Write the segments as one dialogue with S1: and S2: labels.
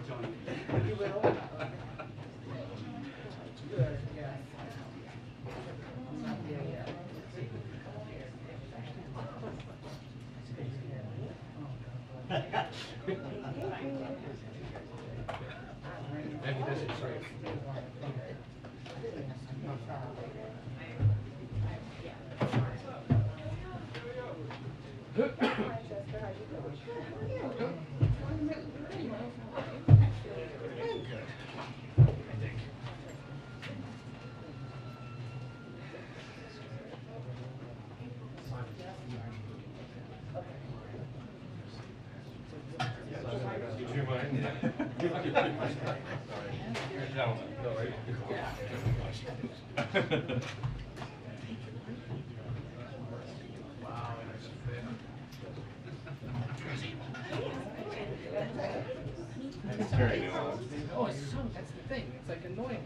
S1: You will? Good, yeah. I'm not there yet.
S2: Oh, it's so, that's the thing. It's like annoying.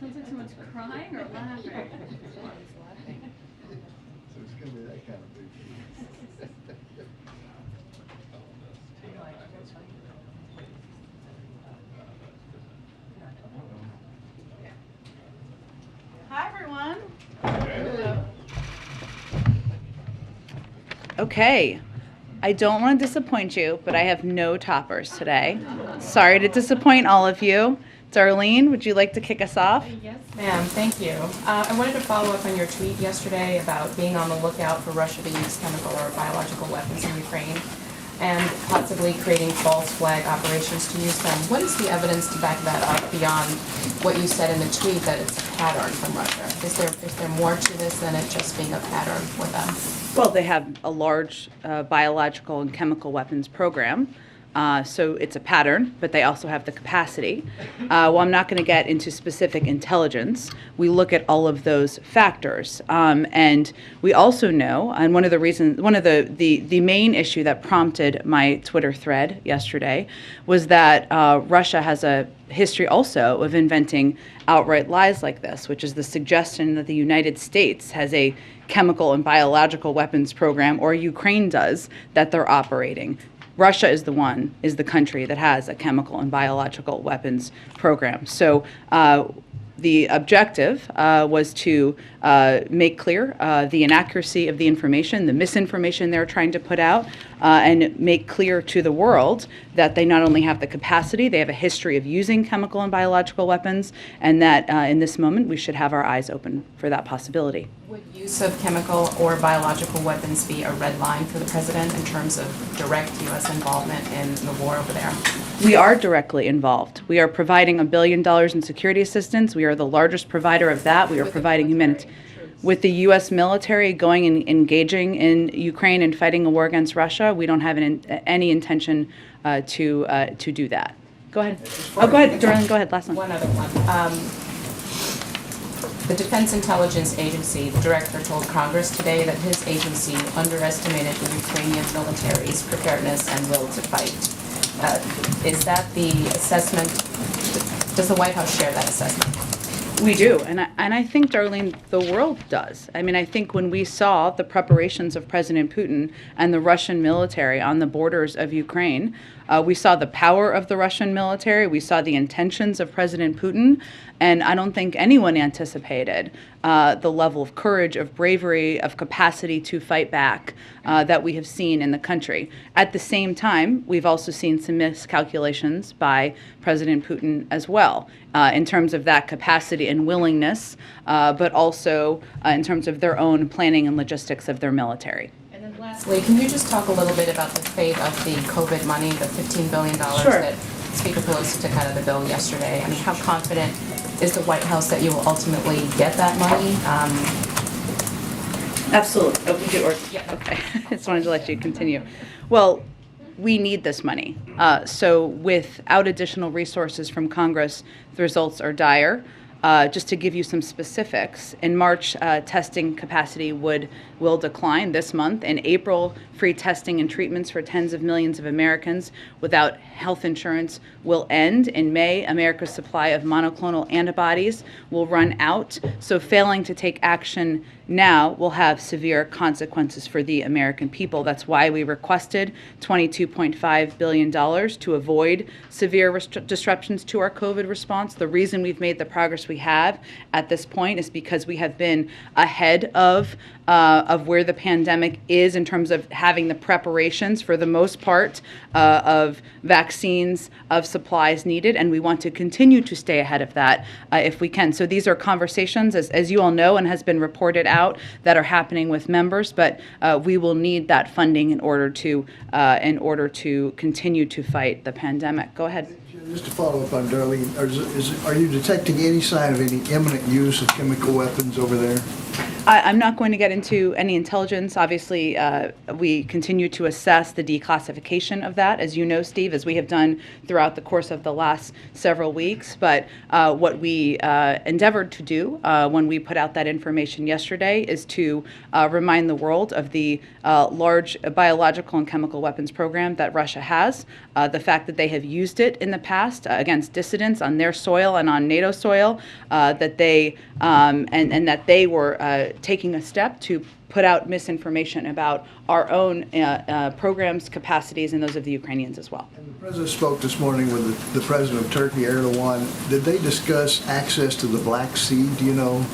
S3: Sounds like someone's crying or laughing.
S4: So it's gonna be that kind of big.
S5: Hi, everyone. Okay, I don't want to disappoint you, but I have no toppers today. Sorry to disappoint all of you. Darlene, would you like to kick us off?
S6: Yes, ma'am. Thank you. I wanted to follow up on your tweet yesterday about being on the lookout for Russia to use chemical or biological weapons in Ukraine and possibly creating false flag operations to use them. What is the evidence to back that up beyond what you said in the tweet that it's a pattern from Russia? Is there more to this than it just being a pattern for them?
S5: Well, they have a large biological and chemical weapons program. So it's a pattern, but they also have the capacity. Well, I'm not going to get into specific intelligence. We look at all of those factors. And we also know, and one of the main issue that prompted my Twitter thread yesterday was that Russia has a history also of inventing outright lies like this, which is the suggestion that the United States has a chemical and biological weapons program, or Ukraine does, that they're operating. Russia is the country that has a chemical and biological weapons program. So the objective was to make clear the inaccuracy of the information, the misinformation they're trying to put out, and make clear to the world that they not only have the capacity, they have a history of using chemical and biological weapons, and that in this moment we should have our eyes open for that possibility.
S6: Would use of chemical or biological weapons be a red line for the president in terms of direct U.S. involvement in the war over there?
S5: We are directly involved. We are providing $1 billion in security assistance. We are the largest provider of that. We are providing humanitarian. With the U.S. military going and engaging in Ukraine and fighting a war against Russia, we don't have any intention to do that. Go ahead. Oh, go ahead, Darlene. Go ahead. Last one.
S6: One other one. The Defense Intelligence Agency, the director told Congress today that his agency underestimated the Ukrainian military's preparedness and will to fight. Is that the assessment? Does the White House share that assessment?
S5: We do, and I think, Darlene, the world does. I mean, I think when we saw the preparations of President Putin and the Russian military on the borders of Ukraine, We saw the power of the Russian military. We saw the intentions of President Putin. And I don't think anyone anticipated the level of courage, of bravery, of capacity to fight back that we have seen in the country. At the same time, we've also seen some miscalculations by President Putin as well in terms of that capacity and willingness, but also in terms of their own planning and logistics of their military.
S6: And then lastly, can you just talk a little bit about the fate of the COVID money, the $15 billion
S5: Sure.
S6: that Speaker Pelosi took out of the bill yesterday? I mean, how confident is the White House that you will ultimately get that money?
S5: Absolutely.
S6: Yeah.
S5: Okay. I just wanted to let you continue. Well, we need this money. So without additional resources from Congress, the results are dire. Just to give you some specifics, in March, testing capacity will decline this month. In April, free testing and treatments for tens of millions of Americans without health insurance will end. In May, America's supply of monoclonal antibodies will run out. So failing to take action now will have severe consequences for the American people. That's why we requested $22.5 billion to avoid severe disruptions to our COVID response. The reason we've made the progress we have at this point is because we have been ahead of where the pandemic is in terms of having the preparations, for the most part, of vaccines, of supplies needed, and we want to continue to stay ahead of that if we can. So these are conversations, as you all know and has been reported out, that are happening with members, but we will need that funding in order to continue to fight the pandemic. Go ahead.
S4: Just to follow up on Darlene, are you detecting any sign of any imminent use of chemical weapons over there?
S5: I'm not going to get into any intelligence. Obviously, we continue to assess the declassification of that, as you know, Steve, as we have done throughout the course of the last several weeks. But what we endeavored to do when we put out that information yesterday is to remind the world of the large biological and chemical weapons program that Russia has, the fact that they have used it in the past against dissidents on their soil and on NATO soil, that they and that they were taking a step to put out misinformation about our own programs, capacities, and those of the Ukrainians as well.
S4: And the President spoke this morning with the President of Turkey, Erdogan. Did they discuss access to the Black Sea? Do you know?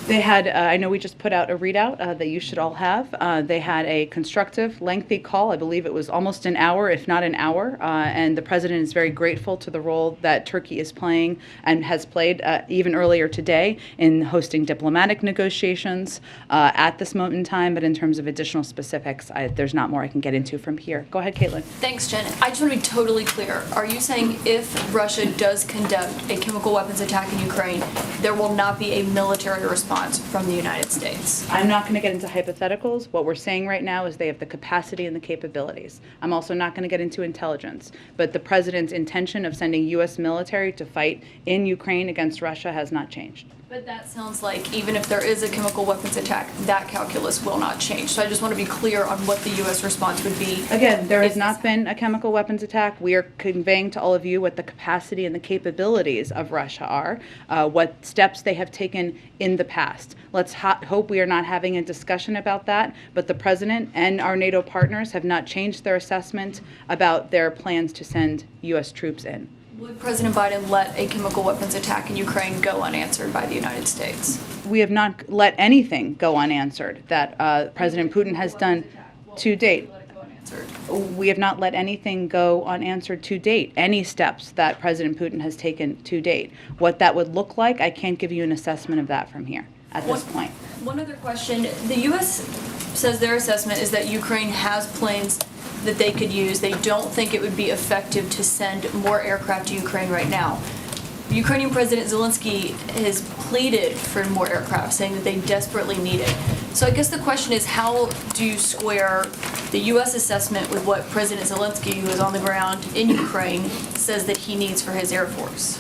S5: They had, I know we just put out a readout that you should all have. They had a constructive, lengthy call. I believe it was almost an hour, if not an hour. And the president is very grateful to the role that Turkey is playing and has played even earlier today in hosting diplomatic negotiations at this moment in time. But in terms of additional specifics, there's not more I can get into from here. Go ahead, Caitlin.
S3: Thanks, Jen. I just want to be totally clear. Are you saying if Russia does conduct a chemical weapons attack in Ukraine, there will not be a military response from the United States?
S5: I'm not going to get into hypotheticals. What we're saying right now is they have the capacity and the capabilities. I'm also not going to get into intelligence. But the president's intention of sending U.S. military to fight in Ukraine against Russia has not changed.
S3: But that sounds like even if there is a chemical weapons attack, that calculus will not change. So I just want to be clear on what the U.S. response would be.
S5: Again, there has not been a chemical weapons attack. We are conveying to all of you what the capacity and the capabilities of Russia are, what steps they have taken in the past. Let's hope we are not having a discussion about that, but the president and our NATO partners have not changed their assessment about their plans to send U.S. troops in.
S3: Would President Biden let a chemical weapons attack in Ukraine go unanswered by the United States?
S5: We have not let anything go unanswered that President Putin has done to date. We have not let anything go unanswered to date, any steps that President Putin has taken to date. What that would look like, I can't give you an assessment of that from here at this point.
S3: One other question. The U.S. says their assessment is that Ukraine has planes that they could use. They don't think it would be effective to send more aircraft to Ukraine right now. Ukrainian President Zelensky has pleaded for more aircraft, saying that they desperately need it. So I guess the question is, how do you square the U.S. assessment with what President Zelensky, who is on the ground in Ukraine, says that he needs for his Air Force?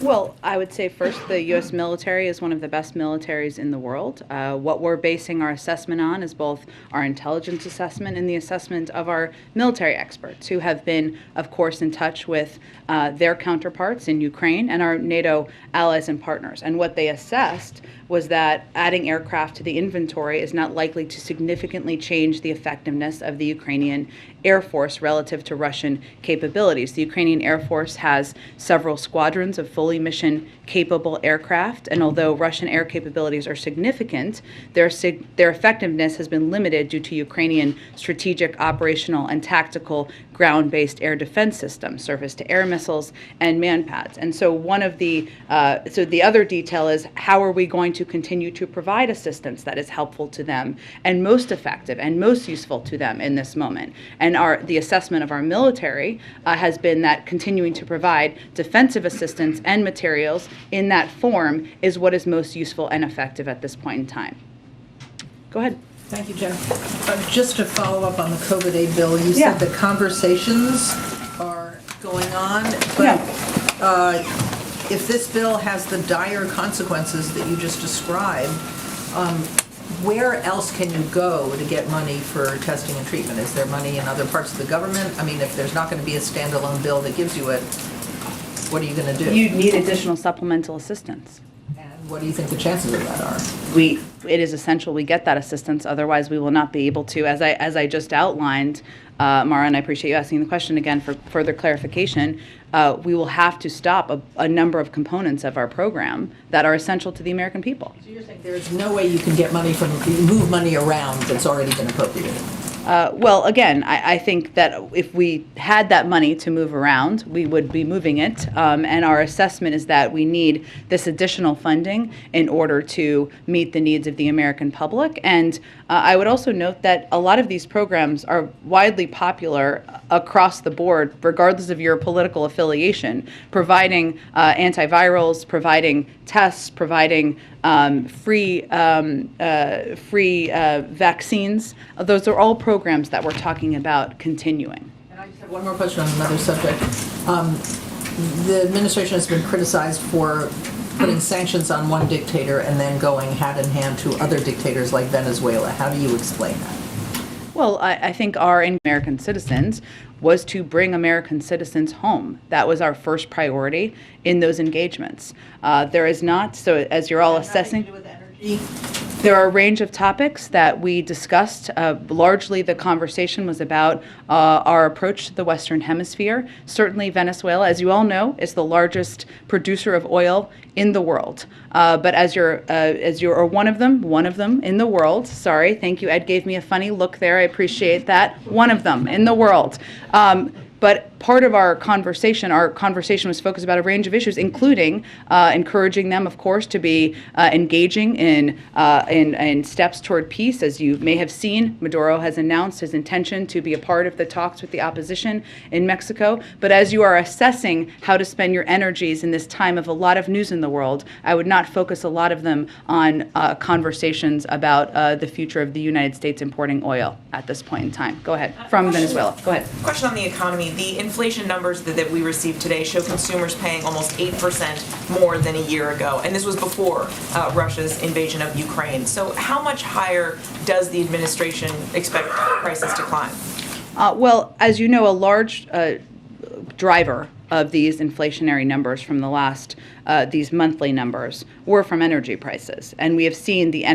S5: Well, I would say first, the U.S. military is one of the best militaries in the world. What we're basing our assessment on is both our intelligence assessment and the assessment of our military experts, who have been, of course, in touch with their counterparts in Ukraine and our NATO allies and partners. And what they assessed was that adding aircraft to the inventory is not likely to significantly change the effectiveness of the Ukrainian Air Force relative to Russian capabilities. The Ukrainian Air Force has several squadrons of fully mission-capable aircraft, and although Russian air capabilities are significant, their effectiveness has been limited due to Ukrainian strategic, operational, and tactical ground-based air defense systems, surface-to-air missiles, and manpads. And so the other detail is, how are we going to continue to provide assistance that is helpful to them and most effective and most useful to them in this moment? And the assessment of our military has been that continuing to provide defensive assistance and materials in that form is what is most useful and effective at this point in time. Go ahead.
S1: Thank you, Jen. Just to follow up on the COVID aid bill, you said the conversations are going on, but if this bill has the dire consequences that you just described, where else can you go to get money for testing and treatment? Is there money in other parts of the government? I mean, if there's not going to be a standalone bill that gives you it, what are you going to do?
S5: You'd need additional supplemental assistance.
S1: And what do you think the chances of that are?
S5: It is essential we get that assistance, otherwise we will not be able to, as I just outlined, Mara, and I appreciate you asking the question again for further clarification, we will have to stop a number of components of our program that are essential to the American people.
S1: So you're saying there's no way you can get money move money around that's already been appropriated?
S5: Well, again, I think that if we had that money to move around, we would be moving it. And our assessment is that we need this additional funding in order to meet the needs of the American public. And I would also note that a lot of these programs are widely popular across the board, regardless of your political affiliation, providing antivirals, providing tests, providing free vaccines. Those are all programs that we're talking about continuing.
S1: And I just have one more question on another subject. The administration has been criticized for putting sanctions on one dictator and then going hand in hand to other dictators like Venezuela. How do you explain that?
S5: Well, I think our American citizens was to bring American citizens home. That was our first priority in those engagements. There is not, so as you're all assessing, there are a range of topics that we discussed. Largely the conversation was about our approach to the Western Hemisphere. Certainly Venezuela, as you all know, is the largest producer of oil in the world. But as you're one of them in the world. Sorry, thank you. Ed gave me a funny look there. I appreciate that. One of them in the world. But part of our conversation was focused about a range of issues, including encouraging them, of course, to be engaging in steps toward peace. As you may have seen, Maduro has announced his intention to be a part of the talks with the opposition in Mexico. But as you are assessing how to spend your energies in this time of a lot of news in the world, I would not focus a lot of them on conversations about the future of the United States importing oil at this point in time. Go ahead. From Venezuela. Go ahead.
S7: Question on the economy. The inflation numbers that we received today show consumers paying almost 8% more than a year ago, and this was before Russia's invasion of Ukraine. So how much higher does the administration expect prices to climb?
S5: Well, as you know, a large driver of these inflationary numbers from the last, these monthly numbers, were from energy prices. And we have seen the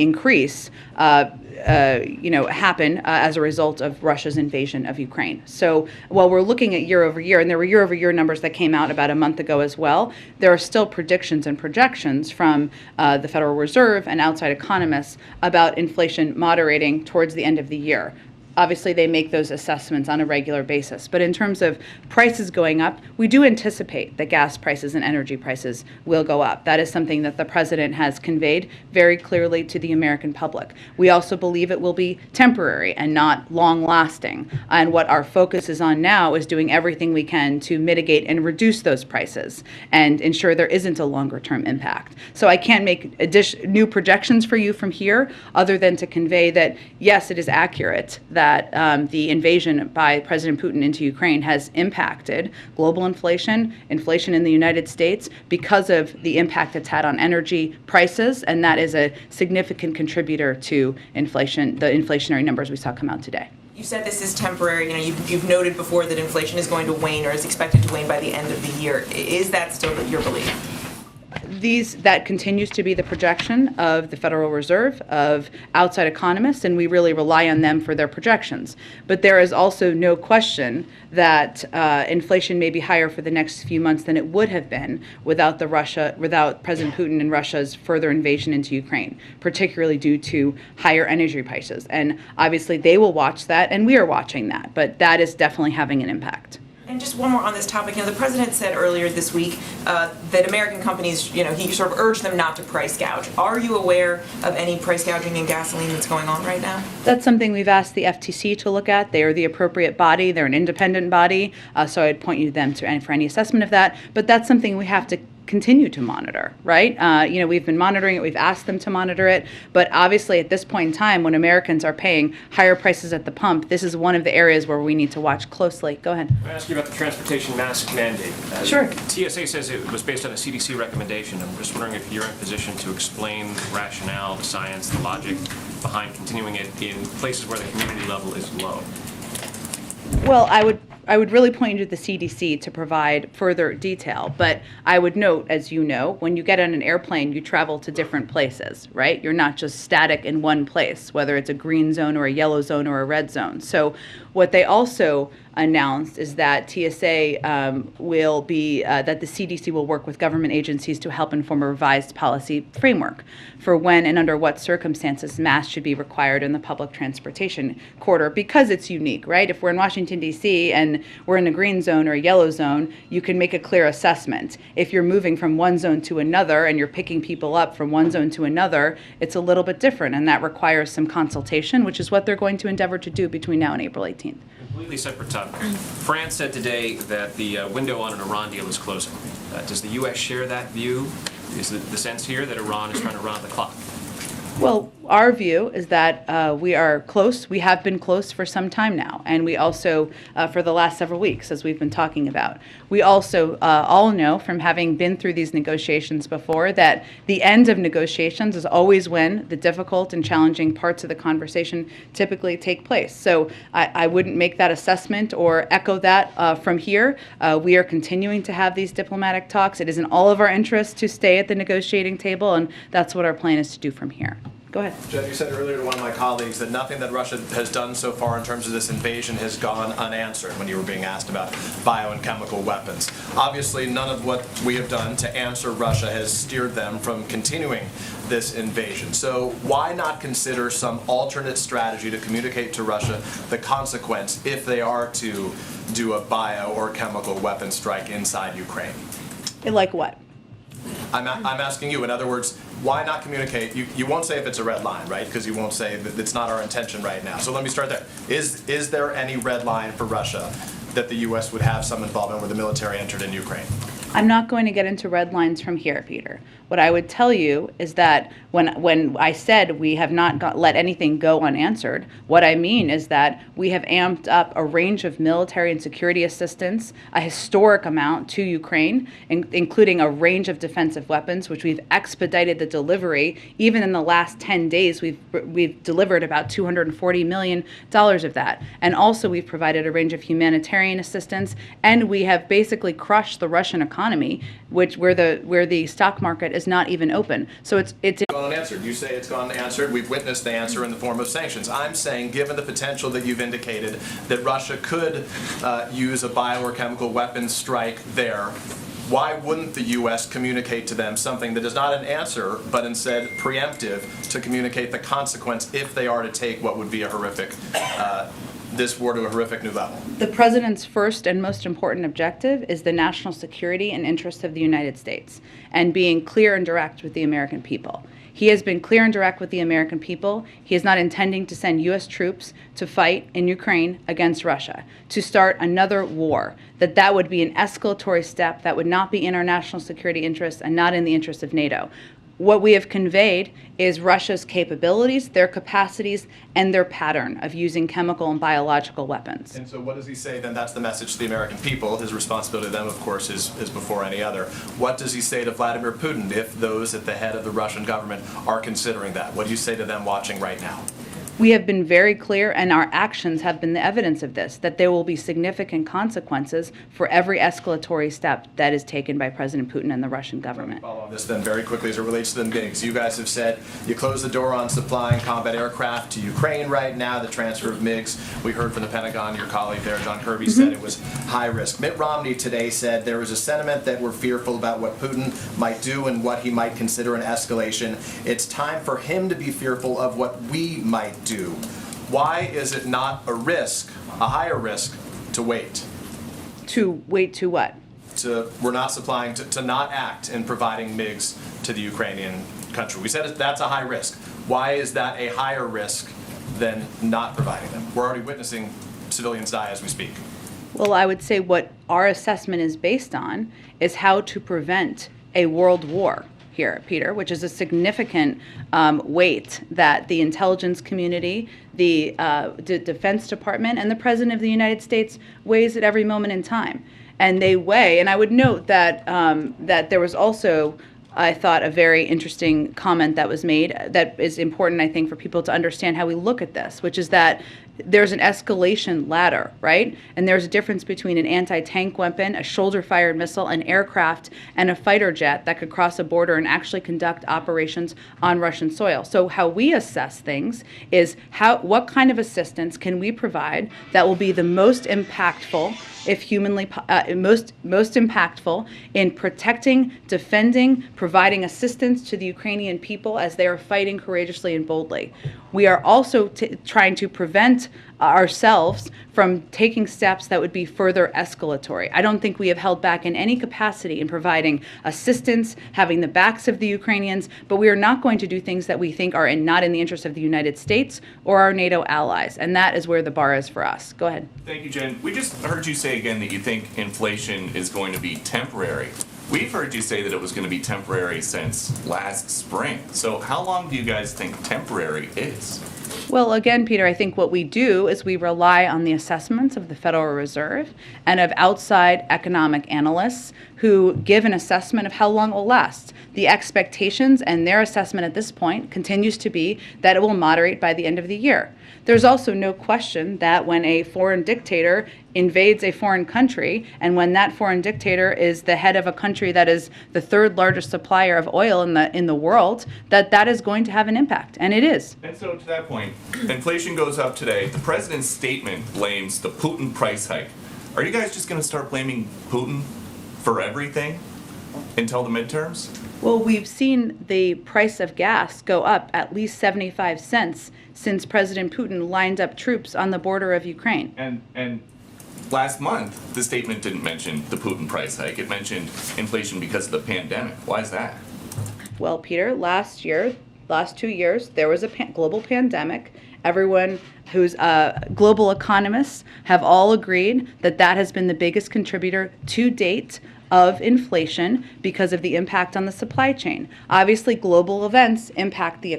S5: increase happen as a result of Russia's invasion of Ukraine. So while we're looking at year over year, and there were year over year numbers that came out about a month ago as well, there are still predictions and projections from the Federal Reserve and outside economists about inflation moderating towards the end of the year. Obviously, they make those assessments on a regular basis. But in terms of prices going up, we do anticipate that gas prices and energy prices will go up. That is something that the president has conveyed very clearly to the American public. We also believe it will be temporary and not long-lasting. And what our focus is on now is doing everything we can to mitigate and reduce those prices and ensure there isn't a longer-term impact. So I can't make new projections for you from here other than to convey that, yes, it is accurate that that the invasion by President Putin into Ukraine has impacted global inflation, inflation in the United States, because of the impact it's had on energy prices, and that is a significant contributor to inflation, the inflationary numbers we saw come out today.
S7: You said this is temporary. You know, you've noted before that inflation is going to wane or is expected to wane by the end of the year. Is that still your belief?
S5: That continues to be the projection of the Federal Reserve, of outside economists, and we really rely on them for their projections. But there is also no question that inflation may be higher for the next few months than it would have been without President Putin and Russia's further invasion into Ukraine, particularly due to higher energy prices. And obviously they will watch that, and we are watching that, but that is definitely having an impact.
S7: And just one more on this topic. You know, the president said earlier this week that American companies, you know, he sort of urged them not to price gouge. Are you aware of any price gouging in gasoline that's going on right now?
S5: That's something we've asked the FTC to look at. They are the appropriate body. They're an independent body, so I'd point you to them for any assessment of that. But that's something we have to continue to monitor, right? You know, we've been monitoring it. We've asked them to monitor it. But obviously, at this point in time, when Americans are paying higher prices at the pump, this is one of the areas where we need to watch closely. Go ahead.
S8: I ask you about the transportation mask mandate.
S5: Sure.
S8: TSA says it was based on a CDC recommendation. I'm just wondering if you're in position to explain the rationale, the science, the logic behind continuing it in places where the community level is low.
S5: Well, I would really point you to the CDC to provide further detail, but I would note, as you know, when you get on an airplane, you travel to different places, right? You're not just static in one place, whether it's a green zone or a yellow zone or a red zone. So what they also announced is that TSA will be, that the CDC will work with government agencies to help inform a revised policy framework for when and under what circumstances masks should be required in the public transportation corridor, because it's unique, right? If we're in Washington, D.C. and we're in a green zone or a yellow zone, you can make a clear assessment. If you're moving from one zone to another and you're picking people up from one zone to another, it's a little bit different, and that requires some consultation, which is what they're going to endeavor to do between now and April 18th.
S8: Completely separate topic. France said today that the window on an Iran deal is closing. Does the U.S. share that view? Is the sense here that Iran is trying to run out the clock?
S5: Well, our view is that we are close. We have been close for some time now, and we also, for the last several weeks, as we've been talking about. We also all know from having been through these negotiations before that the end of negotiations is always when the difficult and challenging parts of the conversation typically take place. So I wouldn't make that assessment or echo that from here. We are continuing to have these diplomatic talks. It is in all of our interests to stay at the negotiating table, and that's what our plan is to do from here. Go ahead.
S9: Jen, you said earlier to one of my colleagues that nothing that Russia has done so far in terms of this invasion has gone unanswered when you were being asked about bio and chemical weapons. Obviously, none of what we have done to answer Russia has steered them from continuing this invasion. So why not consider some alternate strategy to communicate to Russia the consequence if they are to do a bio or chemical weapon strike inside Ukraine?
S5: Like what?
S9: I'm asking you, in other words, why not communicate? You won't say if it's a red line, right? Because you won't say that it's not our intention right now. So let me start there. Is there any red line for Russia that the U.S. would have some involvement where the military entered in Ukraine?
S5: I'm not going to get into red lines from here, Peter. What I would tell you is that when I said we have not let anything go unanswered, what I mean is that we have amped up a range of military and security assistance, a historic amount to Ukraine, including a range of defensive weapons, which we've expedited the delivery. Even in the last 10 days, we've delivered about $240 million of that. And also we've provided a range of humanitarian assistance, and we have basically crushed the Russian economy, where the stock market is not even open. So it's
S9: gone unanswered. You say it's gone unanswered. We've witnessed the answer in the form of sanctions. I'm saying, given the potential that you've indicated that Russia could use a bio or chemical weapons strike there, why wouldn't the U.S. communicate to them something that is not an answer, but instead preemptive to communicate the consequence if they are to take what would be a horrific this war to a horrific new level?
S5: The president's first and most important objective is the national security and interests of the United States and being clear and direct with the American people. He has been clear and direct with the American people. He is not intending to send U.S. troops to fight in Ukraine against Russia, to start another war, that would be an escalatory step that would not be in our national security interests and not in the interests of NATO. What we have conveyed is Russia's capabilities, their capacities, and their pattern of using chemical and biological weapons.
S9: And so what does he say then? That's the message to the American people. His responsibility to them, of course, is before any other. What does he say to Vladimir Putin if those at the head of the Russian government are considering that? What do you say to them watching right now?
S5: We have been very clear, and our actions have been the evidence of this, that there will be significant consequences for every escalatory step that is taken by President Putin and the Russian government.
S9: Follow on this then very quickly as it relates to the MiGs. You guys have said you closed the door on supplying combat aircraft to Ukraine right now, the transfer of MiGs. We heard from the Pentagon, your colleague there, John Kirby, said it was high risk. Mitt Romney today said there was a sentiment that we're fearful about what Putin might do and what he might consider an escalation. It's time for him to be fearful of what we might do. Why is it not a risk, a higher risk, to wait?
S5: To wait to what?
S9: We're not supplying, to not act in providing MiGs to the Ukrainian country. We said that's a high risk. Why is that a higher risk than not providing them? We're already witnessing civilians die as we speak.
S5: Well, I would say what our assessment is based on is how to prevent a world war here, Peter, which is a significant weight that the intelligence community, the Defense Department, and the President of the United States weighs at every moment in time. And they weigh, and I would note that that there was also, I thought, a very interesting comment that was made that is important, I think, for people to understand how we look at this, which is that there's an escalation ladder, right? And there's a difference between an anti-tank weapon, a shoulder-fired missile, an aircraft, and a fighter jet that could cross a border and actually conduct operations on Russian soil. So how we assess things is what kind of assistance can we provide that will be the most impactful, if humanly most impactful in protecting, defending, providing assistance to the Ukrainian people as they are fighting courageously and boldly. We are also trying to prevent ourselves from taking steps that would be further escalatory. I don't think we have held back in any capacity in providing assistance, having the backs of the Ukrainians, but we are not going to do things that we think are not in the interest of the United States or our NATO allies, and that is where the bar is for us. Go ahead.
S10: Thank you, Jen. We just heard you say again that you think inflation is going to be temporary. We've heard you say that it was going to be temporary since last spring. So how long do you guys think temporary is?
S5: Well, again, Peter, I think what we do is we rely on the assessments of the Federal Reserve and of outside economic analysts who give an assessment of how long it will last. The expectations and their assessment at this point continues to be that it will moderate by the end of the year. There's also no question that when a foreign dictator invades a foreign country, and when that foreign dictator is the head of a country that is the third largest supplier of oil in the world, that is going to have an impact, and it is.
S10: And so to that point, inflation goes up today. The president's statement blames the Putin price hike. Are you guys just going to start blaming Putin for everything until the midterms?
S5: Well, we've seen the price of gas go up at least 75 cents since President Putin lined up troops on the border of Ukraine.
S10: And last month, the statement didn't mention the Putin price hike. It mentioned inflation because of the pandemic. Why is that?
S5: Well, Peter, last 2 years, there was a global pandemic. Everyone who's global economists have all agreed that that has been the biggest contributor to date of inflation because of the impact on the supply chain. Obviously, global events impact the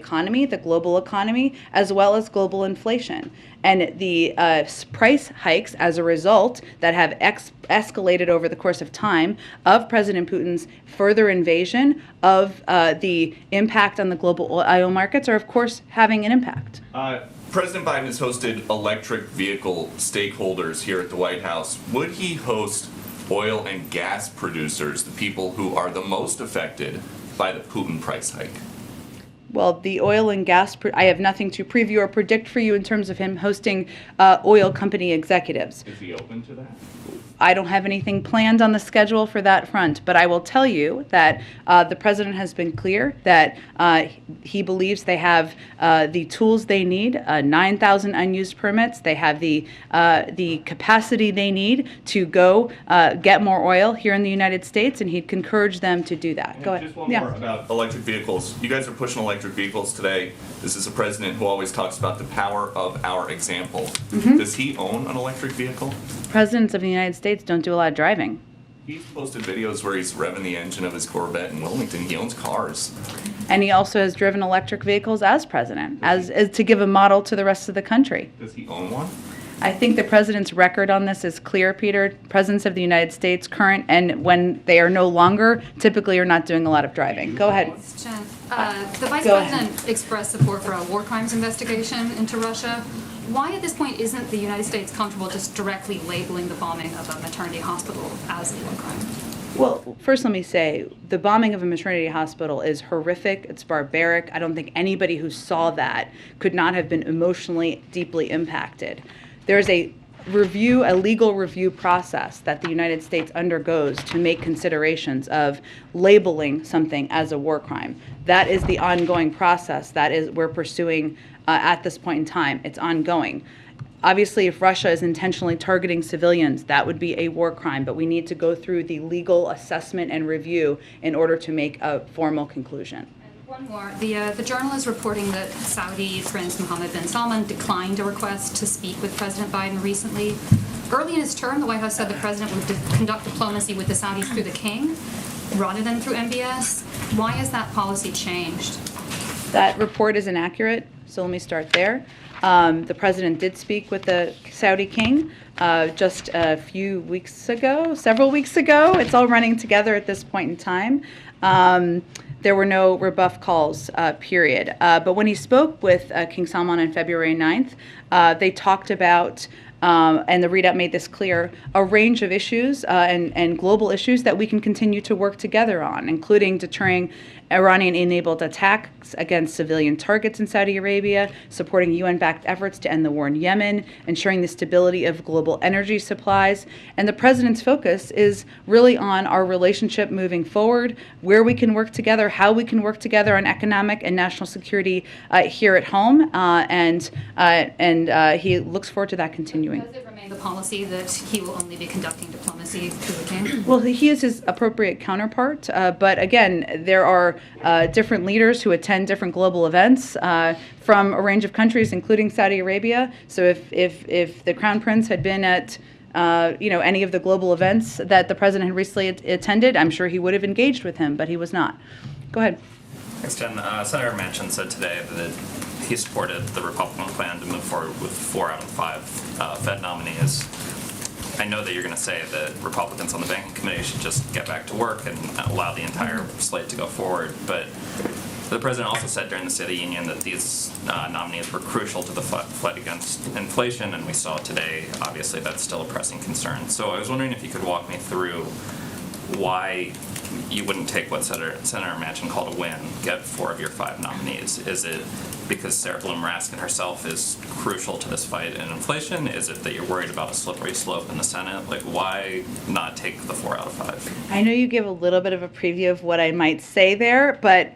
S5: global economy, as well as global inflation. And the price hikes as a result that have escalated over the course of time of President Putin's further invasion of the impact on the global oil markets are, of course, having an impact.
S10: President Biden has hosted electric vehicle stakeholders here at the White House. Would he host oil and gas producers, the people who are the most affected by the Putin price hike?
S5: Well, the oil and gas, I have nothing to preview or predict for you in terms of him hosting oil company executives.
S10: Is he open to that?
S5: I don't have anything planned on the schedule for that front, but I will tell you that the president has been clear that he believes they have the tools they need, 9,000 unused permits. They have the capacity they need to go get more oil here in the United States, and he'd encourage them to do that. Go ahead.
S10: Just one more about electric vehicles. You guys are pushing electric vehicles today. This is a president who always talks about the power of our example. Does he own an electric vehicle?
S5: Presidents of the United States don't do a lot of driving.
S10: He's posted videos where he's revving the engine of his Corvette in Wilmington. He owns cars.
S5: And he also has driven electric vehicles as president, as to give a model to the rest of the country.
S10: Does he own one?
S5: I think the president's record on this is clear, Peter. Presidents of the United States, current and when they are no longer, typically are not doing a lot of driving. Go ahead.
S11: Jen, the Vice
S5: Go
S11: President
S5: ahead.
S11: expressed support for a war crimes investigation into Russia. Why at this point isn't the United States comfortable just directly labeling the bombing of a maternity hospital as a war crime?
S5: Well, first let me say, the bombing of a maternity hospital is horrific, it's barbaric. I don't think anybody who saw that could not have been emotionally deeply impacted. There's a legal review process that the United States undergoes to make considerations of labeling something as a war crime. That is the ongoing process that we're pursuing at this point in time. It's ongoing. Obviously, if Russia is intentionally targeting civilians, that would be a war crime, but we need to go through the legal assessment and review in order to make a formal conclusion.
S11: One more. The journal is reporting that Saudi Prince Mohammed bin Salman declined a request to speak with President Biden recently. Early in his term, the White House said the president would conduct diplomacy with the Saudis through the king rather than through MBS. Why has that policy changed?
S5: That report is inaccurate, so let me start there. The president did speak with the Saudi king just a few weeks ago, several weeks ago. It's all running together at this point in time. There were no rebuff calls, period. But when he spoke with King Salman on February 9th, they talked about, and the readout made this clear, a range of issues and global issues that we can continue to work together on, including deterring Iranian-enabled attacks against civilian targets in Saudi Arabia, supporting UN-backed efforts to end the war in Yemen, ensuring the stability of global energy supplies. And the president's focus is really on our relationship moving forward, where we can work together, how we can work together on economic and national security here at home, and he looks forward to that continuing.
S11: Does it remain the policy that he will only be conducting diplomacy through the king?
S5: Well, he is his appropriate counterpart, but again, there are different leaders who attend different global events from a range of countries, including Saudi Arabia. So if the Crown Prince had been at any of the global events that the president had recently attended, I'm sure he would have engaged with him, but he was not. Go ahead.
S12: Thanks, Jen. Senator Manchin said today that he supported the Republican plan to move forward with 4 out of 5 Fed nominees. I know that you're going to say that Republicans on the Banking Committee should just get back to work and allow the entire slate to go forward, but the president also said during the State of the Union that these nominees were crucial to the fight against inflation, and we saw today, obviously, that's still a pressing concern. So I was wondering if you could walk me through why you wouldn't take what Senator Manchin called a win, get 4 of your 5 nominees. Is it because Sarah Bloom Raskin herself is crucial to this fight in inflation? Is it that you're worried about a slippery slope in the Senate? Like, why not take the 4 out of 5?
S5: I know you give a little bit of a preview of what I might say there, but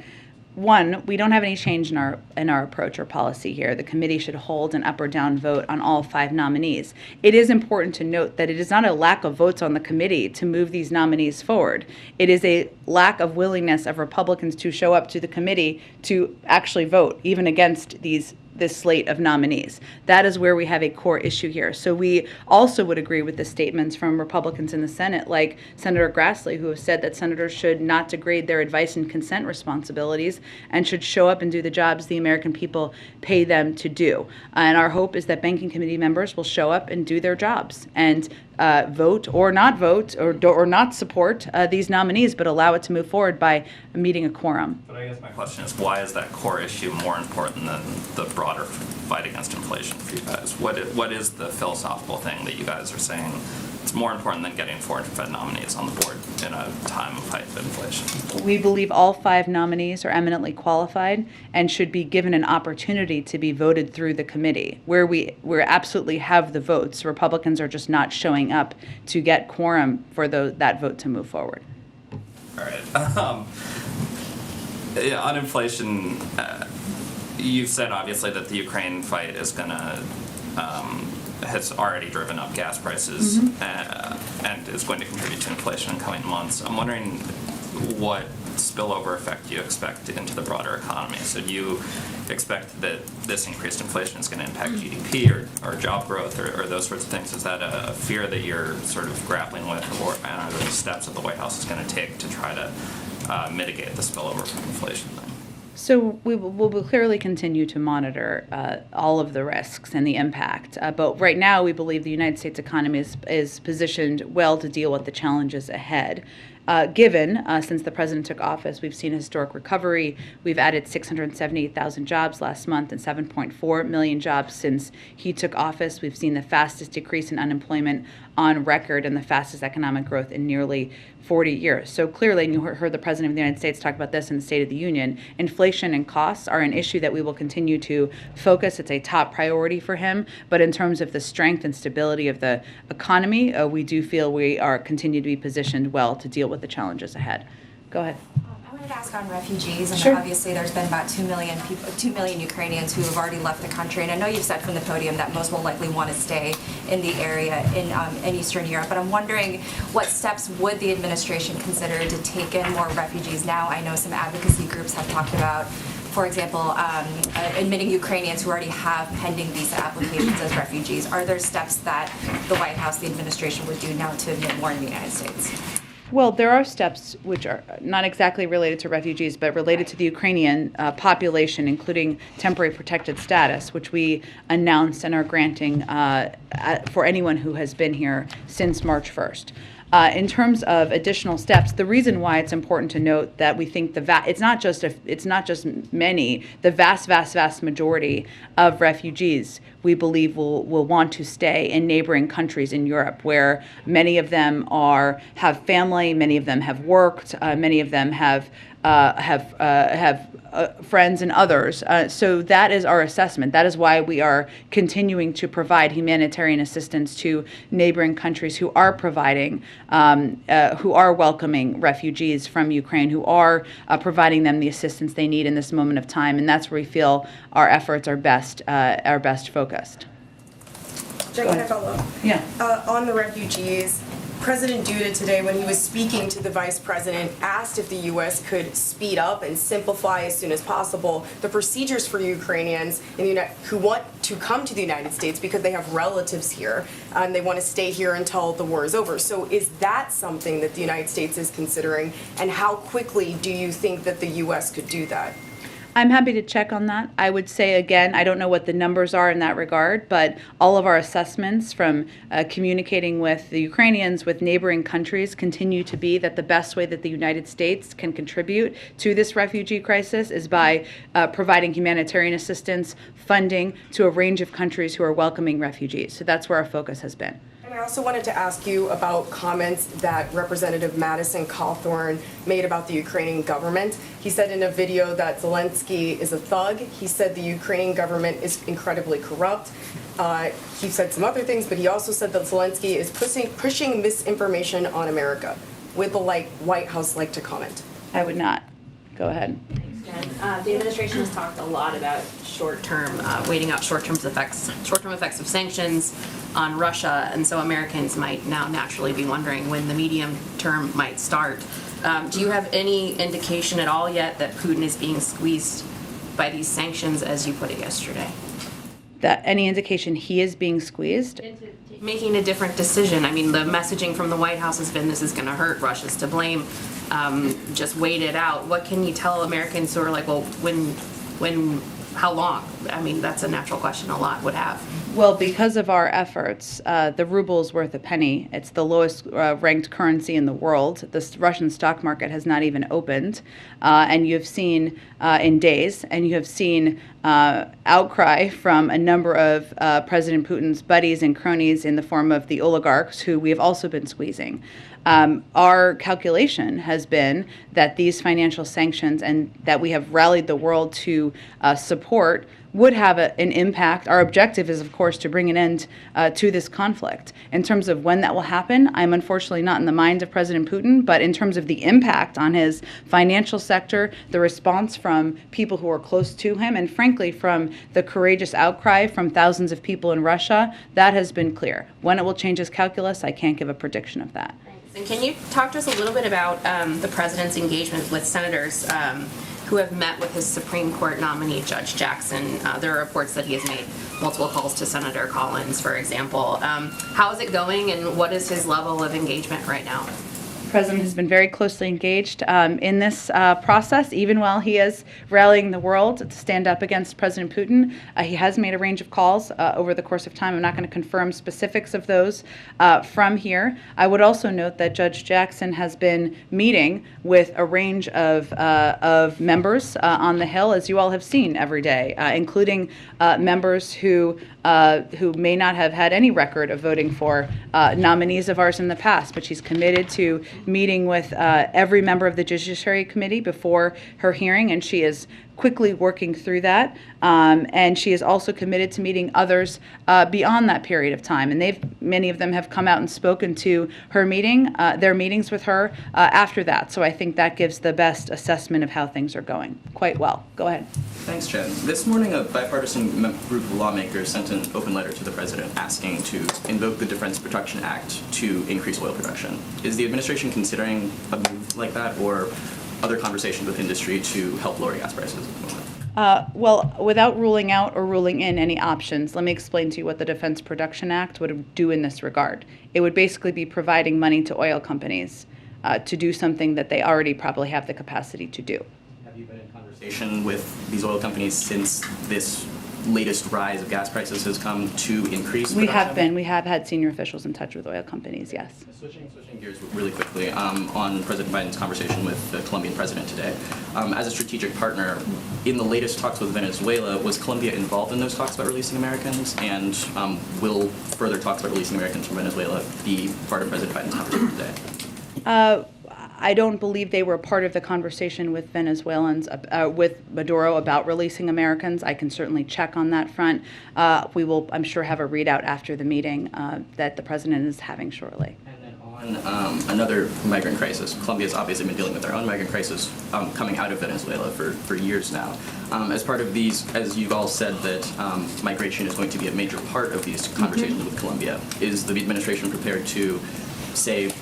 S5: one, we don't have any change in our approach or policy here. The committee should hold an up or down vote on all 5 nominees. It is important to note that it is not a lack of votes on the committee to move these nominees forward. It is a lack of willingness of Republicans to show up to the committee to actually vote, even against this slate of nominees. That is where we have a core issue here. So we also would agree with the statements from Republicans in the Senate, like Senator Grassley, who have said that senators should not degrade their advice and consent responsibilities and should show up and do the jobs the American people pay them to do. And our hope is that Banking Committee members will show up and do their jobs and vote or not support these nominees, but allow it to move forward by meeting a quorum.
S12: But I guess my question is, why is that core issue more important than the broader fight against inflation for you guys? What is the philosophical thing that you guys are saying it's more important than getting 4 Fed nominees on the board in a time of heightened inflation?
S5: We believe all 5 nominees are eminently qualified and should be given an opportunity to be voted through the committee, where we absolutely have the votes. Republicans are just not showing up to get quorum for that vote to move forward.
S12: All right. On inflation, you've said obviously that the Ukraine fight is going to has already driven up gas prices and is going to contribute to inflation in coming months. I'm wondering what spillover effect do you expect into the broader economy? So do you expect that this increased inflation is going to impact GDP or job growth or those sorts of things? Is that a fear that you're sort of grappling with, or are there steps that the White House is going to take to try to mitigate the spillover from inflation thing?
S5: So we will clearly continue to monitor all of the risks and the impact. But right now, we believe the United States economy is positioned well to deal with the challenges ahead. Given, since the president took office, we've seen a historic recovery. We've added 678,000 jobs last month and 7.4 million jobs since he took office. We've seen the fastest decrease in unemployment on record and the fastest economic growth in nearly 40 years. So clearly, and you heard the President of the United States talk about this in the State of the Union, inflation and costs are an issue that we will continue to focus. It's a top priority for him. But in terms of the strength and stability of the economy, we do feel we are continue to be positioned well to deal with the challenges ahead. Go ahead.
S13: I wanted to ask on refugees, and
S5: Sure.
S13: obviously there's been about 2 million people, 2 million Ukrainians who have already left the country, and I know you've said from the podium that most will likely want to stay in the area in Eastern Europe, but I'm wondering what steps would the administration consider to take in more refugees now? I know some advocacy groups have talked about, for example, admitting Ukrainians who already have pending visa applications as refugees. Are there steps that the White House, the administration would do now to admit more in the United States?
S5: Well, there are steps which are not exactly related to refugees, but related to the Ukrainian population, including temporary protected status, which we announced and are granting for anyone who has been here since March 1st. In terms of additional steps, the reason why it's important to note that we think it's not just many, the vast majority of refugees we believe will want to stay in neighboring countries in Europe, where many of them have family, many of them have worked, many of them have friends and others. So that is our assessment. That is why we are continuing to provide humanitarian assistance to neighboring countries who are providing, who are welcoming refugees from Ukraine, who are providing them the assistance they need in this moment of time. And that's where we feel our efforts are best focused.
S14: Jen, can I follow up?
S5: Yeah.
S14: On the refugees, President Duda today, when he was speaking to the Vice President, asked if the U.S. could speed up and simplify as soon as possible the procedures for Ukrainians who want to come to the United States because they have relatives here and they want to stay here until the war is over. So is that something that the United States is considering, and how quickly do you think that the U.S. could do that?
S5: I'm happy to check on that. I would say, again, I don't know what the numbers are in that regard, but all of our assessments from communicating with the Ukrainians, with neighboring countries, continue to be that the best way that the United States can contribute to this refugee crisis is by providing humanitarian assistance, funding to a range of countries who are welcoming refugees. So that's where our focus has been.
S14: And I also wanted to ask you about comments that Representative Madison Cawthorn made about the Ukrainian government. He said in a video that Zelensky is a thug. He said the Ukrainian government is incredibly corrupt. He said some other things, but he also said that Zelensky is pushing misinformation on America. Would the White House like to comment?
S5: I would not. Go ahead.
S6: The administration has talked a lot about short-term, waiting out short-term effects of sanctions on Russia, and so Americans might now naturally be wondering when the medium term might start. Do you have any indication at all yet that Putin is being squeezed by these sanctions, as you put it yesterday?
S5: That any indication he is being squeezed?
S6: Making a different decision. I mean, the messaging from the White House has been this is going to hurt, Russia's to blame, just wait it out. What can you tell Americans who are like, well, when, how long? I mean, that's a natural question a lot would have.
S5: Well, because of our efforts, the ruble is worth a penny. It's the lowest ranked currency in the world. The Russian stock market has not even opened. And you have seen in days, and you have seen outcry from a number of President Putin's buddies and cronies in the form of the oligarchs who we have also been squeezing. Our calculation has been that these financial sanctions and that we have rallied the world to support would have an impact. Our objective is, of course, to bring an end to this conflict. In terms of when that will happen, I'm unfortunately not in the mind of President Putin, but in terms of the impact on his financial sector, the response from people who are close to him, and frankly from the courageous outcry from thousands of people in Russia, that has been clear. When it will change his calculus, I can't give a prediction of that.
S6: And can you talk to us a little bit about the president's engagement with senators who have met with his Supreme Court nominee, Judge Jackson? There are reports that he has made multiple calls to Senator Collins, for example. How is it going, and what is his level of engagement right now?
S5: The president has been very closely engaged in this process, even while he is rallying the world to stand up against President Putin. He has made a range of calls over the course of time. I'm not going to confirm specifics of those from here. I would also note that Judge Jackson has been meeting with a range of members on the Hill, as you all have seen every day, including members who may not have had any record of voting for nominees of ours in the past, but she's committed to meeting with every member of the Judiciary Committee before her hearing, and she is quickly working through that. And she is also committed to meeting others beyond that period of time. And many of them have come out and spoken to her their meetings with her after that. So I think that gives the best assessment of how things are going quite well. Go ahead.
S15: Thanks, Jen. This morning, a bipartisan group of lawmakers sent an open letter to the president asking to invoke the Defense Production Act to increase oil production. Is the administration considering a move like that, or other conversations with industry to help lower gas prices at the moment?
S5: Well, without ruling out or ruling in any options, let me explain to you what the Defense Production Act would do in this regard. It would basically be providing money to oil companies to do something that they already probably have the capacity to do.
S15: Have you been in conversation with these oil companies since this latest rise of gas prices has come to increase
S5: We
S15: production?
S5: have been. We have had senior officials in touch with oil companies, yes.
S15: Switching gears really quickly on President Biden's conversation with the Colombian president today. As a strategic partner, in the latest talks with Venezuela, was Colombia involved in those talks about releasing Americans? And will further talks about releasing Americans from Venezuela be part of President Biden's conversation today?
S5: I don't believe they were part of the conversation with Venezuelans, with Maduro about releasing Americans. I can certainly check on that front. We will, I'm sure, have a readout after the meeting that the president is having shortly.
S15: And then on another migrant crisis, Colombia's obviously been dealing with their own migrant crisis coming out of Venezuela for years now. As part of these, as you've all said, that migration is going to be a major part of these conversations with Colombia. Is the administration prepared to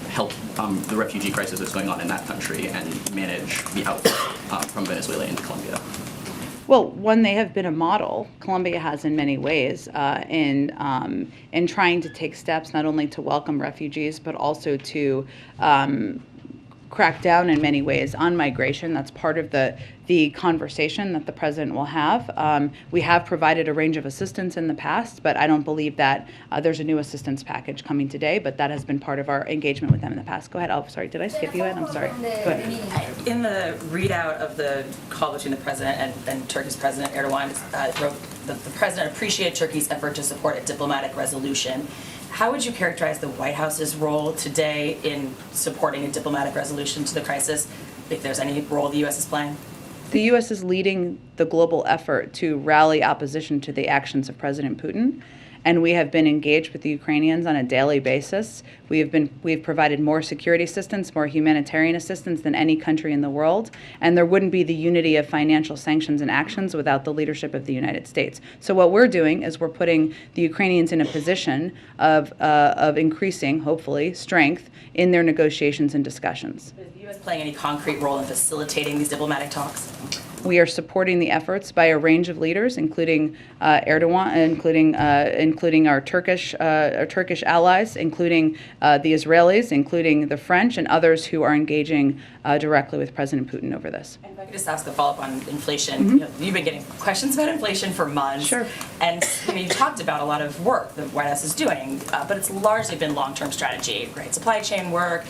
S15: help the refugee crisis that's going on in that country and manage the outflow from Venezuela into Colombia?
S5: Well, one, they have been a model. Colombia has in many ways in trying to take steps not only to welcome refugees, but also to crack down in many ways on migration. That's part of the conversation that the president will have. We have provided a range of assistance in the past, but I don't believe that there's a new assistance package coming today, but that has been part of our engagement with them in the past. Go ahead. Oh, sorry, did I skip you, Ed? I'm sorry. Go ahead.
S16: In the readout of the call between the president and Turkey's President Erdogan, it wrote that the president appreciated Turkey's effort to support a diplomatic resolution. How would you characterize the White House's role today in supporting a diplomatic resolution to the crisis, if there's any role the U.S. is playing?
S5: The U.S. is leading the global effort to rally opposition to the actions of President Putin, and we have been engaged with the Ukrainians on a daily basis. We've provided more security assistance, more humanitarian assistance than any country in the world, and there wouldn't be the unity of financial sanctions and actions without the leadership of the United States. So what we're doing is we're putting the Ukrainians in a position of increasing, hopefully, strength in their negotiations and discussions.
S16: Is the U.S. playing any concrete role in facilitating these diplomatic talks?
S5: We are supporting the efforts by a range of leaders, including Erdogan, including our Turkish allies, including the Israelis, including the French, and others who are engaging directly with President Putin over this.
S16: And if I could just ask a follow-up on inflation. You've been getting questions about inflation for months.
S5: Sure.
S16: And you talked about a lot of work the White House is doing, but it's largely been long-term strategy, right? Supply chain work,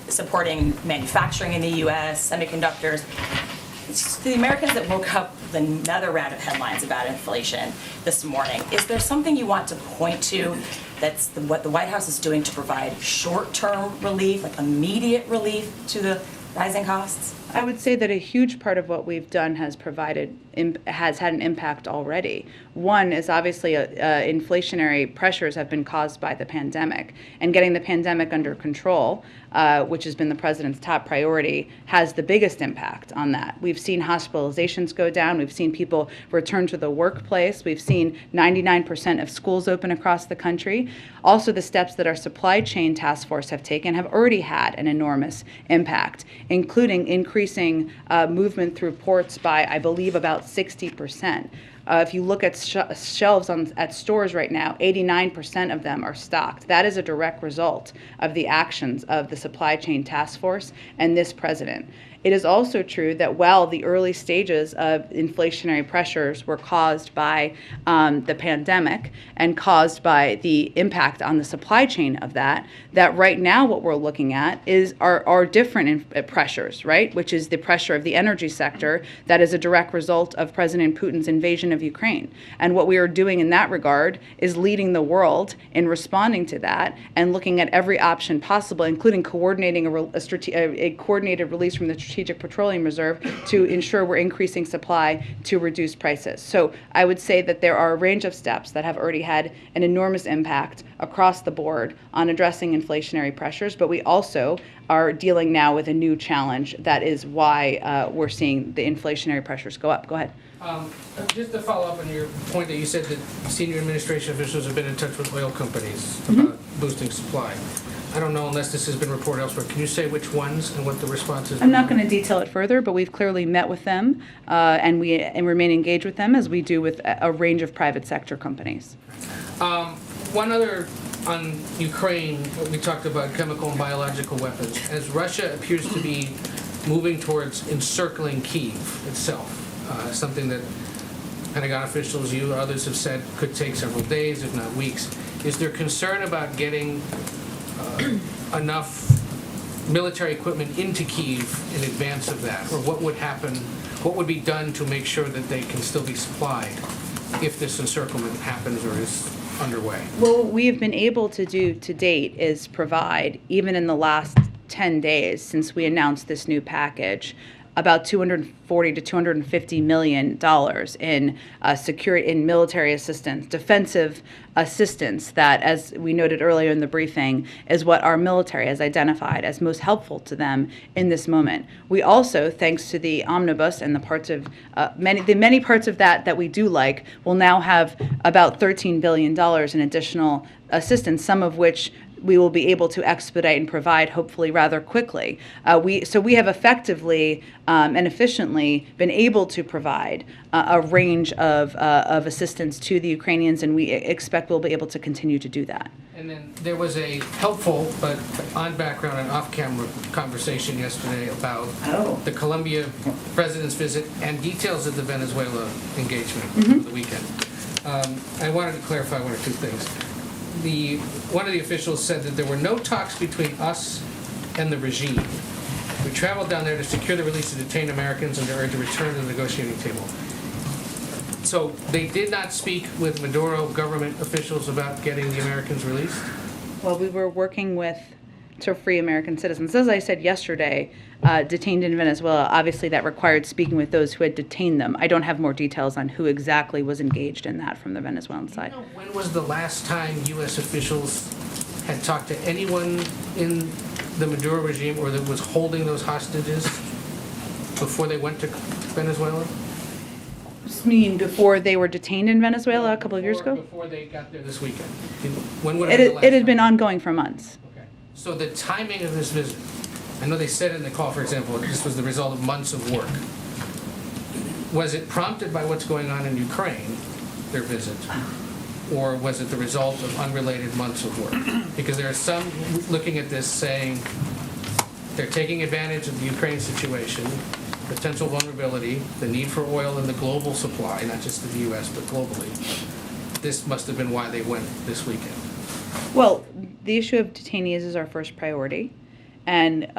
S16: supporting manufacturing in the U.S., semiconductors. It's the Americans that woke up with another round of headlines about inflation this morning. Is there something you want to point to that's what the White House is doing to provide short-term relief, like immediate relief to the rising costs?
S5: I would say that a huge part of what we've done has had an impact already. One is obviously inflationary pressures have been caused by the pandemic, and getting the pandemic under control, which has been the president's top priority, has the biggest impact on that. We've seen hospitalizations go down. We've seen people return to the workplace. We've seen 99% of schools open across the country. Also, the steps that our supply chain task force have taken have already had an enormous impact, including increasing movement through ports by, I believe, about 60%. If you look at shelves at stores right now, 89% of them are stocked. That is a direct result of the actions of the supply chain task force and this president. It is also true that while the early stages of inflationary pressures were caused by the pandemic and caused by the impact on the supply chain of that right now what we're looking at are different pressures, right? Which is the pressure of the energy sector that is a direct result of President Putin's invasion of Ukraine. And what we are doing in that regard is leading the world in responding to that and looking at every option possible, including coordinating a coordinated release from the Strategic Petroleum Reserve to ensure we're increasing supply to reduce prices. So I would say that there are a range of steps that have already had an enormous impact across the board on addressing inflationary pressures, but we also are dealing now with a new challenge that is why we're seeing the inflationary pressures go up. Go ahead.
S2: Just to follow up on your point that you said that senior administration officials have been in touch with oil companies about boosting supply. I don't know unless this has been reported elsewhere. Can you say which ones and what the response is?
S5: I'm not going to detail it further, but we've clearly met with them and we remain engaged with them as we do with a range of private sector companies.
S2: One other on Ukraine, we talked about chemical and biological weapons. As Russia appears to be moving towards encircling Kyiv itself, something that Pentagon officials, you, others have said could take several days, if not weeks. Is there concern about getting enough military equipment into Kyiv in advance of that? Or what would happen, what would be done to make sure that they can still be supplied if this encirclement happens or is underway?
S5: Well, what we have been able to do to date is provide, even in the last 10 days since we announced this new package, about $240 to $250 million in military assistance, defensive assistance that, as we noted earlier in the briefing, is what our military has identified as most helpful to them in this moment. We also, thanks to the omnibus and the parts of many parts of that we do like, will now have about $13 billion in additional assistance, some of which we will be able to expedite and provide hopefully rather quickly. We have effectively and efficiently been able to provide a range of assistance to the Ukrainians, and we expect we'll be able to continue to do that.
S2: And then there was a helpful but on background and off-camera conversation yesterday about the Colombia president's visit and details of the Venezuela engagement over the weekend. I wanted to clarify one or two things. One of the officials said that there were no talks between us and the regime. We traveled down there to secure the release of detained Americans and to urge a return to the negotiating table. So they did not speak with Maduro government officials about getting the Americans released?
S5: Well, we were working to free American citizens. As I said yesterday, detained in Venezuela, obviously that required speaking with those who had detained them. I don't have more details on who exactly was engaged in that from the Venezuelan side.
S2: When was the last time U.S. officials had talked to anyone in the Maduro regime or that was holding those hostages before they went to Venezuela?
S5: You mean before they were detained in Venezuela a couple of years ago?
S2: Before they got there this weekend. When would it be the last
S5: It had
S2: time?
S5: been ongoing for months.
S2: Okay. So the timing of this visit, I know they said in the call, for example, this was the result of months of work. Was it prompted by what's going on in Ukraine, their visit? Or was it the result of unrelated months of work? Because there are some looking at this saying they're taking advantage of the Ukraine situation, potential vulnerability, the need for oil in the global supply, not just in the U.S., but globally. This must have been why they went this weekend.
S5: Well, the issue of detainees is our first priority, and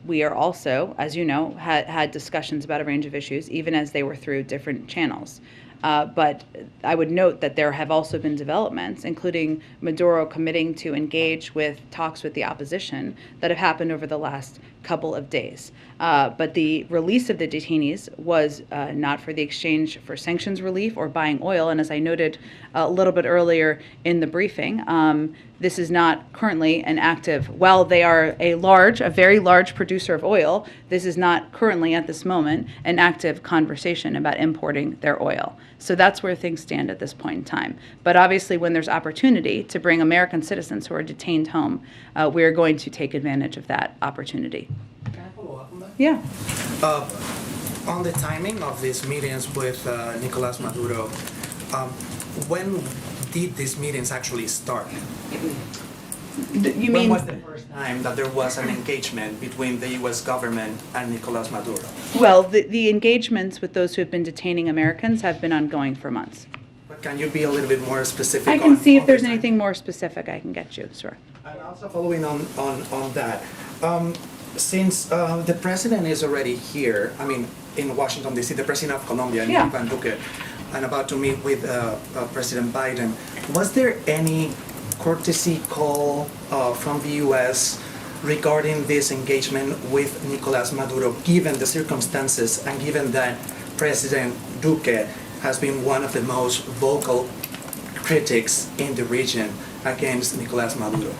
S5: we are also, as you know, had discussions about a range of issues, even as they were through different channels. But I would note that there have also been developments, including Maduro committing to engage with talks with the opposition, that have happened over the last couple of days. But the release of the detainees was not for the exchange for sanctions relief or buying oil. And as I noted a little bit earlier in the briefing, this is not currently an active, while they are a very large producer of oil, this is not currently at this moment an active conversation about importing their oil. So that's where things stand at this point in time. But obviously when there's opportunity to bring American citizens who are detained home, we are going to take advantage of that opportunity.
S17: Can I follow up on that?
S5: Yeah.
S17: On the timing of these meetings with Nicolas Maduro, when did these meetings actually start? When was the first time that there was an engagement between the U.S. government and Nicolas Maduro?
S5: Well, the engagements with those who have been detaining Americans have been ongoing for months.
S17: But can you be a little bit more specific?
S5: I can see if there's anything more specific I can get you, sure.
S17: And also following on that, since the president is already here, I mean, in Washington, D.C., the president of Colombia, Ivan Duque, and about to meet with President Biden, was there any courtesy call from the U.S. regarding this engagement with Nicolas Maduro, given the circumstances and given that President Duque has been one of the most vocal critics in the region against Nicolas Maduro?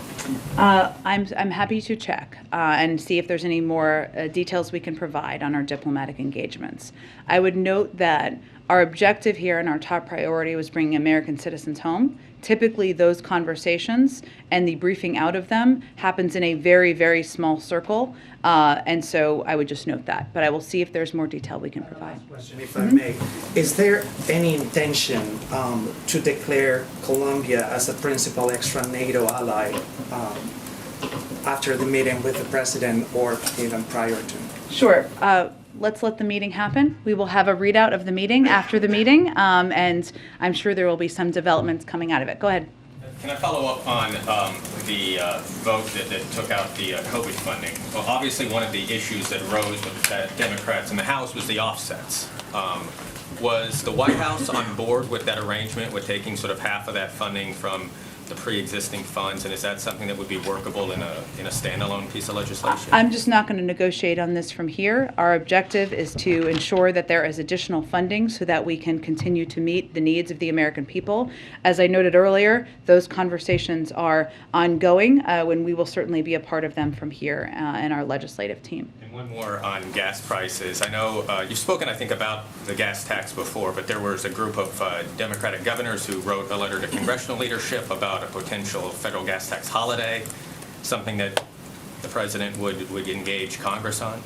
S5: I'm happy to check and see if there's any more details we can provide on our diplomatic engagements. I would note that our objective here and our top priority was bringing American citizens home. Typically, those conversations and the briefing out of them happens in a very, very small circle, and so I would just note that. But I will see if there's more detail we can provide.
S17: Question, if I may. Is there any intention to declare Colombia as a principal extra NATO ally after the meeting with the president or even prior to?
S5: Sure. Let's let the meeting happen. We will have a readout of the meeting after the meeting, and I'm sure there will be some developments coming out of it. Go ahead.
S8: Can I follow up on the vote that took out the COVID funding? Well, obviously, one of the issues that rose with Democrats in the House was the offsets. Was the White House on board with that arrangement, with taking sort of half of that funding from the pre-existing funds, and is that something that would be workable in a standalone piece of legislation?
S5: I'm just not going to negotiate on this from here. Our objective is to ensure that there is additional funding so that we can continue to meet the needs of the American people. As I noted earlier, those conversations are ongoing, when we will certainly be a part of them from here in our legislative team.
S8: And one more on gas prices. I know you've spoken, I think, about the gas tax before, but there was a group of Democratic governors who wrote a letter to congressional leadership about a potential federal gas tax holiday, something that the president would engage Congress on?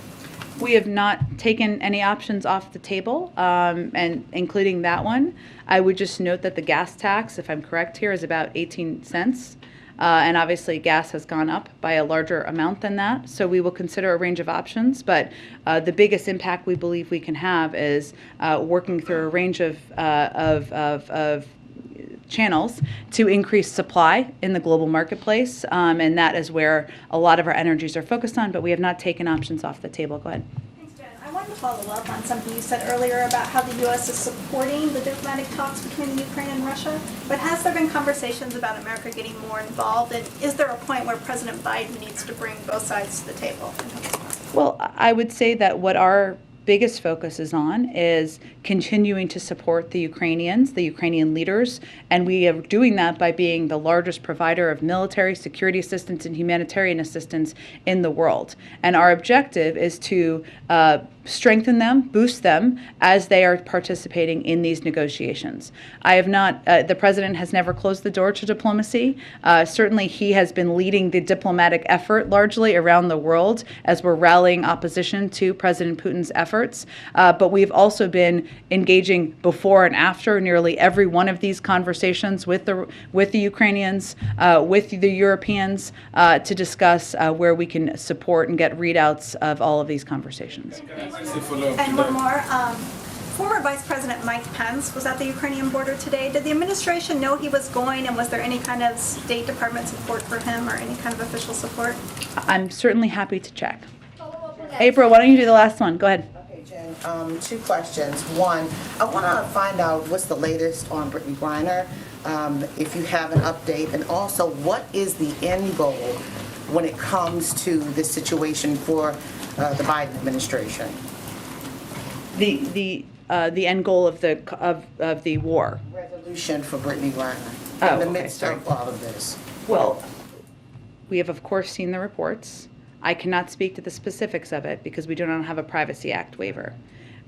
S5: We have not taken any options off the table, and including that one. I would just note that the gas tax, if I'm correct here, is about 18 cents. And obviously gas has gone up by a larger amount than that. So we will consider a range of options. But the biggest impact we believe we can have is working through a range of channels to increase supply in the global marketplace, and that is where a lot of our energies are focused on, but we have not taken options off the table. Go ahead.
S18: Thanks, Jen. I wanted to follow up on something you said earlier about how the U.S. is supporting the diplomatic talks between Ukraine and Russia, but has there been conversations about America getting more involved, and is there a point where President Biden needs to bring both sides to the table?
S5: Well, I would say that what our biggest focus is on is continuing to support the Ukrainians, the Ukrainian leaders, and we are doing that by being the largest provider of military, security assistance, and humanitarian assistance in the world. And our objective is to strengthen them, boost them as they are participating in these negotiations. I have not, the president has never closed the door to diplomacy. Certainly he has been leading the diplomatic effort largely around the world as we're rallying opposition to President Putin's efforts. But we've also been engaging before and after nearly every one of these conversations with the Ukrainians, with the Europeans, to discuss where we can support and get readouts of all of these conversations.
S18: And one more. Former Vice President Mike Pence was at the Ukrainian border today. Did the administration know he was going, and was there any kind of State Department support for him or any kind of official support?
S5: I'm certainly happy to check.
S18: Follow up
S5: April, why don't you do the last one? Go ahead.
S19: Okay, Jen, two questions. One, I want to find out what's the latest on Brittany Griner, if you have an update, and also what is the end goal when it comes to this situation for the Biden administration?
S5: The end goal of the war.
S19: Resolution for Brittany Griner
S5: Oh,
S19: in the
S5: okay,
S19: midst
S5: sorry.
S19: of all of this.
S5: Well, we have, of course, seen the reports. I cannot speak to the specifics of it because we do not have a Privacy Act waiver.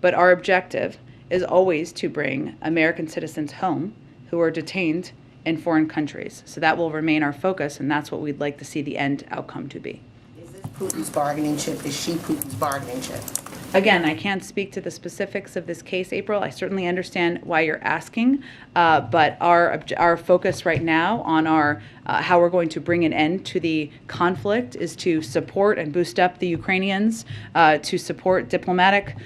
S5: But our objective is always to bring American citizens home who are detained in foreign countries. So that will remain our focus, and that's what we'd like to see the end outcome to be.
S19: Is this Putin's bargaining chip? Is she Putin's bargaining chip?
S5: Again, I can't speak to the specifics of this case, April. I certainly understand why you're asking, but our focus right now on our how we're going to bring an end to the conflict is to support and boost up the Ukrainians, to support diplomatic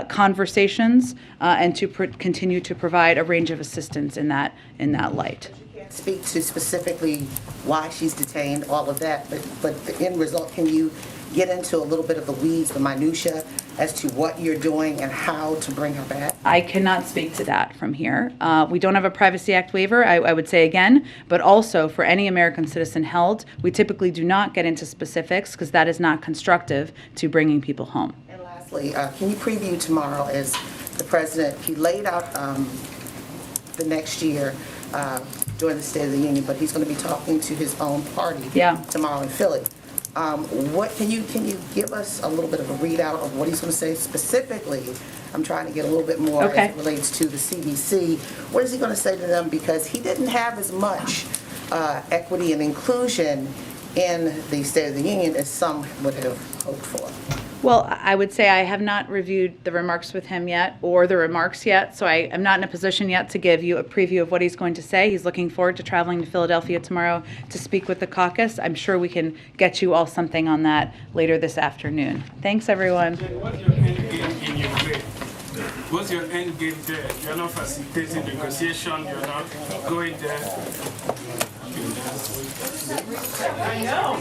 S5: conversations, and to continue to provide a range of assistance in that light.
S19: Speak to specifically why she's detained, all of that, but the end result, can you get into a little bit of the weeds, the minutia, as to what you're doing and how to bring her back?
S5: I cannot speak to that from here. We don't have a Privacy Act waiver, I would say again, but also for any American citizen held, we typically do not get into specifics because that is not constructive to bringing people home.
S19: And lastly, can you preview tomorrow as the president, he laid out the next year during the State of the Union, but he's going to be talking to his own party tomorrow in Philly. What can you give us a little bit of a readout of what he's going to say specifically? I'm trying to get a little bit more as it relates to the CDC. What is he going to say to them? Because he didn't have as much equity and inclusion in the State of the Union as some would have hoped for.
S5: Well, I would say I have not reviewed the remarks with him yet or the remarks yet, so I am not in a position yet to give you a preview of what he's going to say. He's looking forward to traveling to Philadelphia tomorrow to speak with the caucus. I'm sure we can get you all something on that later this afternoon. Thanks, everyone.
S20: What's your end game in Ukraine? What's your end game there? You're not facilitating negotiation, you're not going there.
S7: I know.